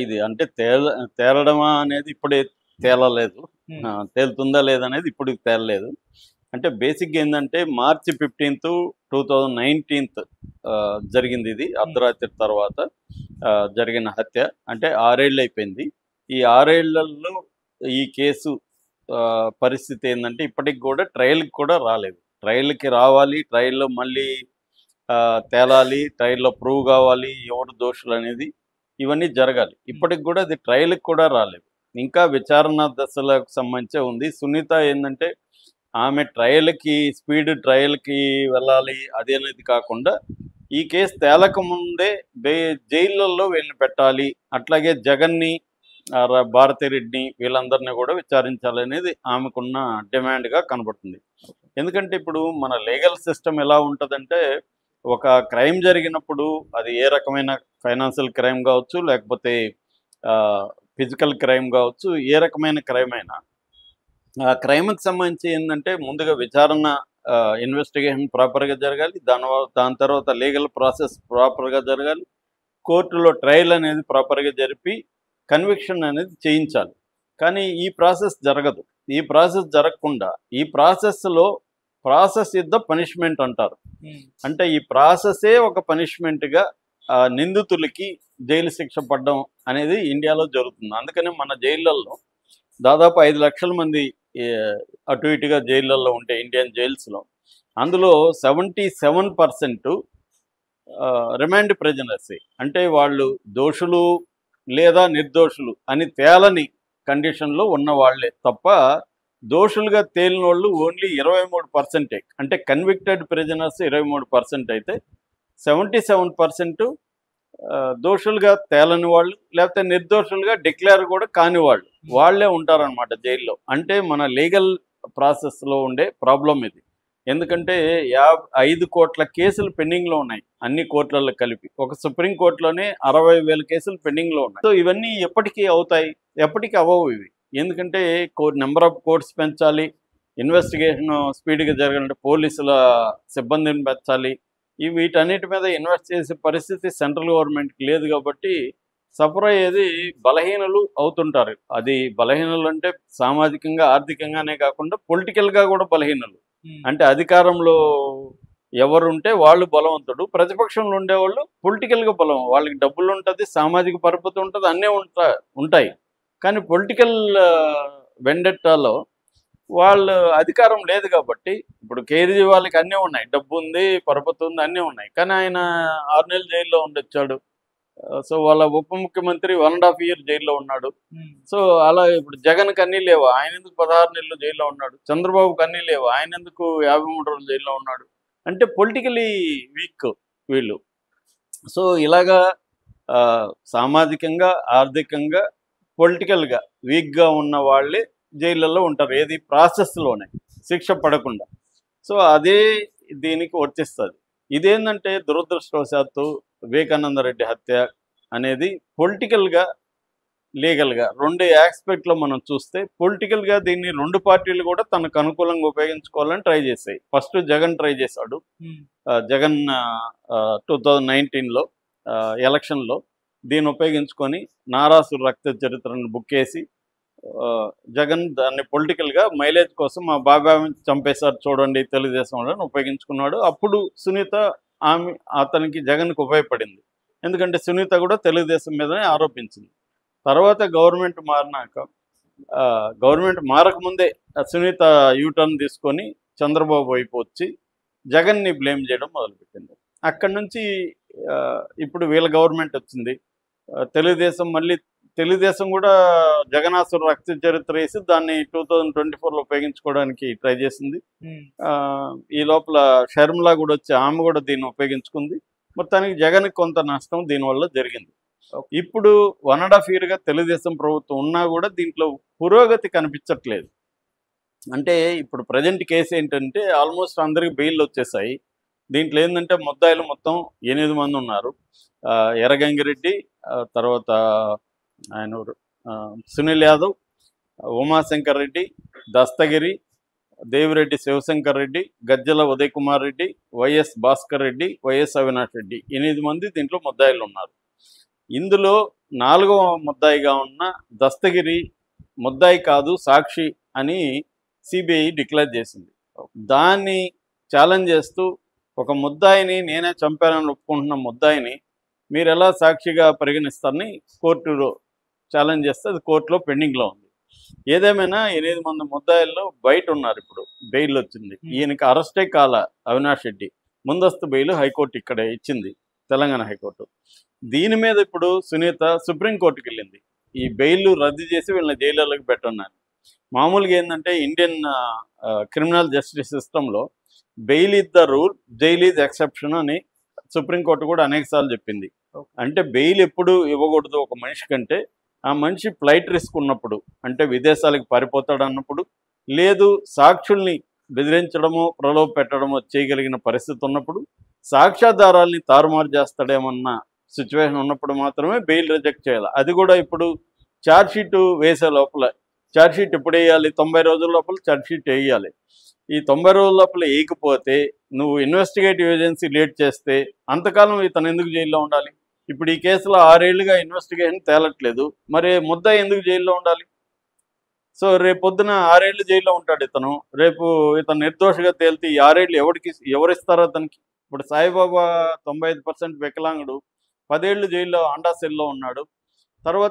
ఇది అంటే తేలడమా అనేది ఇప్పుడే తేలలేదు. హ్మ్. తేలుతుందా లేదనేది ఇప్పటికి తేలలేదు. అంటే బేసిక్‌గా ఏందంటే మార్చి 15, 2019 జరిగిందిది. హ్మ్. అర్ధరాత్రి తర్వాత జరిగిన హత్య. అంటే 6 ఏళ్ళు అయిపోయింది. ఈ 6 ఏళ్లలో ఈ కేసు పరిస్థితి ఏందంటే ఇప్పటికి గూడా ట్రయల్‌కి కూడా రాలేదు. ట్రయల్‌కి రావాలి. ట్రయల్‌లో మళ్ళీ తేలాలి. ట్రయల్‌లో ప్రూవ్ గావాలి. ఎవరు దోషులనేది ఇవన్నీ జరగాలి. హ్మ్. ఇప్పటికి గూడా అది ట్రయల్‌కి కూడా రాలేదు. ఇంకా విచారణ దశలకు సంబంధించే ఉంది. సునీత ఏందంటే ఆమె ట్రయల్‌కి వెళ్ళాలి అది అనేది కాకుండా, ఈ కేసు తేలక ముందే జైళ్ళల్లో వీళ్ళని పెట్టాలి. అట్లాగే జగన్‌ని, భారతిరెడ్డిని వీళ్ళందరిని గూడా విచారించాలనేది ఆమెకున్న డిమాండ్‌గా కనబడుతుంది. ఎందుకంటే ఇప్పుడు మన లీగల్ సిస్టమ్ ఎలా ఉంటదంటే, ఒక క్రైమ్ జరిగినప్పుడు అది ఏ రకమైన ఫైనాన్షియల్ క్రైమ్ గావచ్చు, లేకపోతే ఫిజికల్ క్రైమ్ గావచ్చు, ఏ రకమైన క్రైమ్ అయినా ఆ క్రైమ్‌కి సంబంధించి ఏందంటే ముందుగా విచారణ ఇన్వెస్టిగేషన్ ప్రాపర్‌గా జరగాలి. దాని తర్వాత లీగల్ ప్రాసెస్ ప్రాపర్‌గా జరగాలి. కోర్టులో ట్రయల్ అనేది ప్రాపర్‌గా జరిపి కన్విక్షన్ అనేది చేయించాలి. కానీ ఈ ప్రాసెస్ జరగదు. ఈ ప్రాసెస్ జరగకుండా ఈ ప్రాసెస్ ఇస్ ద పనిష్మెంట్ అంటారు. హ్మ్. అంటే ఈ ప్రాసెసే ఒక పనిష్మెంట్‌గా నిందితులకి జైలు శిక్ష పడడం అనేది ఇండియాలో జరుగుతుంది. అందుకనే మన జైళ్ళల్లో దాదాపు 5,00,000 మంది ఈ అటు ఇటుగా జైళ్ళల్లో ఉంటే ఇండియన్ జైల్స్‌లో అందులో 77% రిమాండ్ ప్రిజనర్సే. అంటే వాళ్ళు దోషులు లేదా నిర్దోషులు అని తేలని కండిషన్‌లో ఉన్న వాళ్ళే తప్ప, దోషులుగా తేలినోళ్ళు ఓన్లీ 23%. అంటే కన్విక్టెడ్ ప్రిజనర్స్ 23% అయితే, 77% దోషులుగా తేలని వాళ్ళు, లేకపోతే నిర్దోషులుగా డిక్లేర్ కూడా కాని వాళ్ళు. వాళ్ళే ఉంటారనమాట జైల్లో. అంటే మన లీగల్ ప్రాసెస్‌లో ఉండే ప్రాబ్లమ్ ఇది. ఎందుకంటే 5,00,00,000 కేసులు పెండింగ్‌లో ఉన్నాయి. అన్ని కోర్టులలో కలిపి. ఒక సుప్రీం కోర్ట్‌లోనే 60,000 కేసులు పెండింగ్‌లో ఉన్నాయి. సో, ఇవన్నీ ఎప్పటికి అవుతాయి? ఎప్పటికి అవ్వవు ఇవి. ఎందుకంటే నంబర్ ఆఫ్ కోర్ట్స్ పెంచాలి. ఇన్వెస్టిగేషన్ స్పీడ్‌గా జరగాలంటే పోలీసుల సిబ్బందిని పెంచాలి. వీటన్నిటి మీద ఇన్వెస్ట్ చేసే పరిస్థితి సెంట్రల్ గవర్నమెంట్‌కి లేదు కాబట్టి, సఫర్ అయ్యేది బలహీనులు అవుతుంటారు. అది బలహీనులు అంటే సామాజికంగా, ఆర్థికంగానే కాకుండా పొలిటికల్‌గా కూడా బలహీనులు. హ్మ్. అంటే అధికారంలో ఎవరుంటే వాళ్ళు బలవంతుడు. ప్రతిపక్షంలో ఉండేవాళ్ళు పొలిటికల్‌గా బలం. వాళ్ళకి డబ్బులుంటది, సామాజిక పరపతి ఉంటది, అన్నీ ఉంటాయి. కానీ పొలిటికల్ వెండెట్టాలో వాళ్ళు అధికారం లేదు కాబట్టి, ఇప్పుడు కేజ్రీవాల్‌కి అన్నీ ఉన్నాయి. డబ్బుంది, పరపతి ఉంది, అన్నీ ఉన్నాయి. కానీ ఆయన 6 నెలలు జైల్‌లో ఉండొచ్చాడు. సో, వాళ్ళ ఉప ముఖ్యమంత్రి 1 ½ ఇయర్ జైల్‌లో ఉన్నాడు. హ్మ్. సో, అలా ఇప్పుడు జగన్‌కి అన్నీ లేవా? ఆయనెందుకు 16 నెలలు జైల్‌లో ఉన్నాడు? చంద్రబాబుకి అన్నీ లేవా? ఆయనెందుకు 53 రోజులు జైల్‌లో ఉన్నాడు? అంటే పొలిటికల్లీ వీక్ వీళ్ళు. సో, ఇలాగా సామాజికంగా, ఆర్థికంగా, పొలిటికల్‌గా వీక్‌గా ఉన్న వాళ్ళే జైళ్ళలో ఉంటారు. ఏది ప్రాసెస్‌లోనే శిక్ష పడకుండా. సో, అదే దీనికి వర్తిస్తది. ఇదేందంటే దురదృష్టవశాత్తు వివేకానంద రెడ్డి హత్య అనేది పొలిటికల్‌గా, లీగల్‌గా 2 యాస్పెక్ట్‌లో మనం చూస్తే పొలిటికల్‌గా దీన్ని 2 పార్టీలు కూడా తనకు అనుకూలంగా ఉపయోగించుకోవాలని ట్రై చేశాయి. ఫస్ట్ జగన్ ట్రై చేశాడు. హ్మ్. జగన్ 2019లో ఎలక్షన్‌లో దీన్ని ఉపయోగించుకొని నారాసుర రక్త చరిత్రను బుక్కేసి జగన్ దాన్ని పొలిటికల్‌గా మైలేజ్ కోసం మా బాబాయిని చంపేశారు చూడండి తెలుగుదేశం వాళ్ళని ఉపయోగించుకున్నాడు. అప్పుడు సునీత అతనికి జగన్‌కి ఉపయోగపడింది. ఎందుకంటే సునీత కూడా తెలుగుదేశం మీదనే ఆరోపించింది. తర్వాత గవర్నమెంట్ మారకముందే సునీత యూటర్న్ తీసుకొని చంద్రబాబు వైపు వచ్చి జగన్‌ని బ్లేమ్ చేయడం మొదలుపెట్టింది. అక్కడి నుంచి ఇప్పుడు వీళ్ళ గవర్నమెంట్ వచ్చింది. తెలుగుదేశం కూడా జగనాసుర రక్త చరిత్ర వేసి దాన్ని 2024లో ఉపయోగించుకోవడానికి ట్రై చేసింది. హ్మ్. ఈ లోపల షర్మిల కూడా వచ్చి ఆమె కూడా దీన్ని ఉపయోగించుకుంది. మొత్తానికి జగన్‌కి కొంత నష్టం దీనివల్ల జరిగింది. ఇప్పుడు 1 ½ ఇయర్‌గా తెలుగుదేశం ప్రభుత్వం ఉన్నా కూడా దీంట్లో పురోగతి కనిపించట్లేదు. అంటే ఇప్పుడు ప్రెజెంట్ కేసు ఏంటంటే ఆల్మోస్ట్ అందరికి బెయిల్‌లు వచ్చేసాయి. దీంట్లో ఏందంటే ముద్దాయిలు మొత్తం 8 మంది ఉన్నారు. ఎర్రగంగిరెడ్డి, తర్వాత ఆయనెవరు సునీల్ యాదవ్, ఉమాశంకర్ రెడ్డి, దస్తగిరి, దేవిరెడ్డి శివశంకర్ రెడ్డి, గజ్జల ఉదయ్ కుమార్ రెడ్డి, వైఎస్ భాస్కర్ రెడ్డి, వైఎస్ అవినాష్ రెడ్డి 8 మంది దీంట్లో ముద్దాయిలు ఉన్నారు. ఇందులో 4వ ముద్దాయిగా ఉన్న దస్తగిరి ముద్దాయి కాదు సాక్షి అని సిబిఐ డిక్లేర్ చేసింది. దాన్ని ఛాలెంజ్ చేస్తూ ఒక ముద్దాయిని నేనే చంపానని ఒప్పుకుంటున్న ముద్దాయిని మీరు ఎలా సాక్షిగా పరిగణిస్తారని కోర్టులో ఛాలెంజ్ చేస్తే అది కోర్టులో పెండింగ్లో ఉంది. ఏదేమైనా 8 మంది ముద్దాయిల్లో బయట ఉన్నారు. ఇప్పుడు బెయిల్ వచ్చింది. ఈయనకి అరెస్టే కాల అవినాష్ రెడ్డి. ముందస్తు బెయిల్ హైకోర్టు ఇక్కడ ఇచ్చింది, తెలంగాణ హైకోర్టు. దీని మీద ఇప్పుడు సునీత సుప్రీంకోర్టుకి వెళ్ళింది, ఈ బెయిల్ రద్దు చేసి వీళ్ళని జైలులోకి పెట్టన్నారు. మామూలుగా ఏంటంటే ఇండియన్ క్రిమినల్ జస్టిస్ సిస్టంలో bail is the rule, jail is exception అని సుప్రీంకోర్టు కూడా అనేకసార్లు చెప్పింది. అంటే బెయిల్ ఎప్పుడు ఇవ్వకూడదు ఒక మనిషి కంటే, ఆ మనిషి ఫ్లైట్ రిస్క్ ఉన్నప్పుడు, అంటే విదేశాలకు పారిపోతాడు అన్నప్పుడు, లేదు సాక్షుల్ని బెదిరించడమో ప్రలోభ పెట్టడమో చేయగలిగిన పరిస్థితి ఉన్నప్పుడు, సాక్ష్యాధారాల్ని తారుమారు చేస్తాడేమన్న సిచ్యువేషన్ ఉన్నప్పుడు మాత్రమే బెయిల్ రిజెక్ట్ చేయాలి. అది కూడా ఇప్పుడు ఛార్జ్షీట్ వేసే లోపల, ఛార్జ్షీట్ ఎప్పుడు వేయాలి, 90 రోజుల లోపల ఛార్జ్షీట్ వేయాలి. ఈ 90 రోజుల లోపల వేయకపోతే నువ్వు ఇన్వెస్టిగేటివ్ ఏజెన్సీ లేట్ చేస్తే అంతకాలం ఇతను ఎందుకు జైల్లో ఉండాలి? ఇప్పుడు ఈ కేసులో 6 ఏళ్లుగా ఇన్వెస్టిగేషన్ తేలట్లేదు, మరి ముద్దాయి ఎందుకు జైల్లో ఉండాలి? సో రేపు పొద్దున 6 ఏళ్ళు జైల్లో ఉంటాడు ఇతను. రేపు ఇతను నిర్దోషిగా తేలితే ఈ 6 ఏళ్ళు ఎవరిస్తారో అతనికి? ఇప్పుడు సాయిబాబా 95% వికలాంగుడు, 10 ఏళ్ళు జైల్లో అండా సెల్లో ఉన్నాడు. తర్వాత